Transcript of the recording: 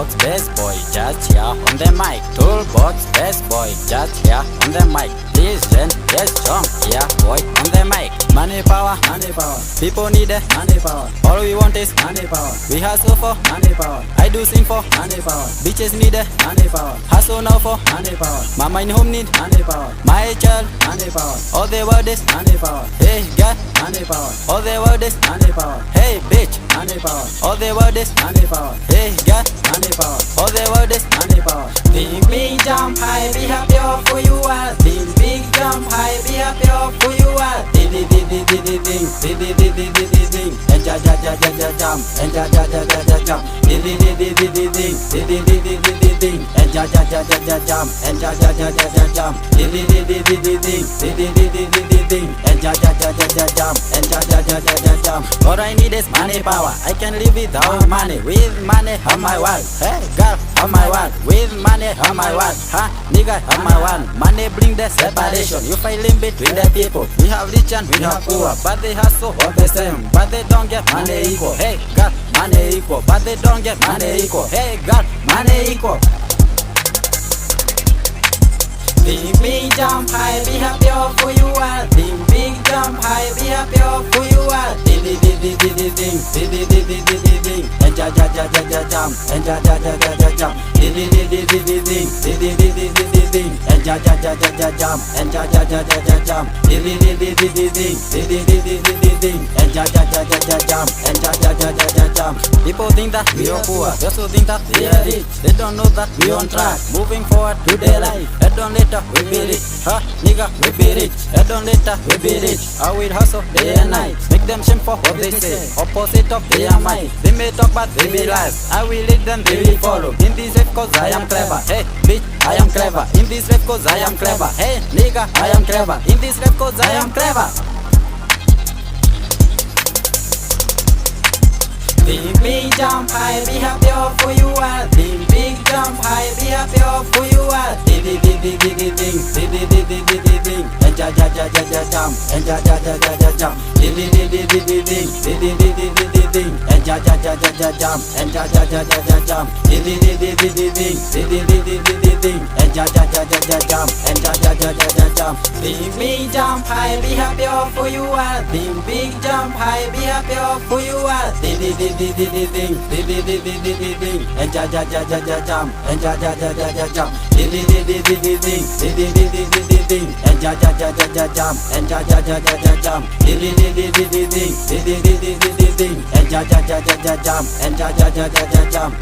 Toolbox best boy, just here on the mic. Toolbox best boy, just here on the mic. Listen, yes, chong, yeah, boy on the mic. Money power, people need it, money power. All we want is money power. We hustle for money power. I do sing for money power. Bitches need it, money power. Hustle now for money power. Mama in home need money power. My child, money power. All the world is money power. Hey, God, money power. All the world is money power. Hey, bitch, money power. All the world is money power. Hey, God, money power. All the world is money power. Think big, jump high, be happy of who you are. Think big, jump high, be happy of who you are. Ding, ding, ding, ding, ding, ding, ding, ding, ding, ding, ding, ding. And jump, and jump, jump. Ding, ding, ding, ding, ding, ding, ding, ding, ding, ding, ding, ding, ding. And jump, and jump. Ding, ding, ding, ding, ding, ding, ding, ding, ding, ding, ding, ding, ding. And jump, and jump. All I need is money power. I can live without money. With money on my wall. Hey, girl, on my wall. With money on my wall. Huh, nigga, on my wall. Money bring the separation. You fight in between the people. We have rich and we have poor, but they hustle all the same. But they don't get money equal. Hey, God, money equal. But they don't get money equal. Hey, God, money equal. Think big, jump high, be happy of who you are. Think big, jump high, be happy of who you are. Ding, ding, ding, ding, ding, ding, ding, ding, ding, ding, ding, ding. And jump, and jump. Ding, ding, ding, ding, ding, ding, ding, ding, ding, ding, ding, ding, ding. And jump, and jump. Ding, ding, ding, ding, ding, ding, ding, ding, ding, ding, ding, ding, ding. And jump, and jump. People think that we are poor, they also think that we are rich. They don't know that we on track, moving forward to their life. Head on later, we be rich. Huh, nigga, we be rich. Head on later, we be rich. I will hustle day and night. Make them shame for what they say. Opposite of their mind. They may talk but they be lies. I will lead them, they will follow. In this life cause I am clever. Hey, bitch, I am clever. In this life cause I am clever. Hey, nigga, I am clever. In this life cause I am clever. Think big, jump high, be happy of who you are. Think big, jump high, be happy of who you are. Ding, ding, ding, ding, ding, ding, ding, ding, ding, ding, ding, ding, ding. And jump, and jump. Ding, ding, ding, ding, ding, ding, ding, ding, ding, ding, ding, ding, ding. And jump, and jump. Ding, ding, ding, ding, ding, ding, ding, ding, ding, ding, ding, ding, ding. And jump, and jump. Think big, jump high, be happy of who you are. Think big, jump high, be happy of who you are. Ding, ding, ding, ding, ding, ding, ding, ding, ding, ding, ding, ding, ding. And jump, and jump. Ding, ding, ding, ding, ding, ding, ding, ding, ding, ding, ding, ding, ding. And jump, and jump. Ding, ding, ding, ding, ding, ding, ding, ding, ding, ding, ding, ding. And jump, and jump.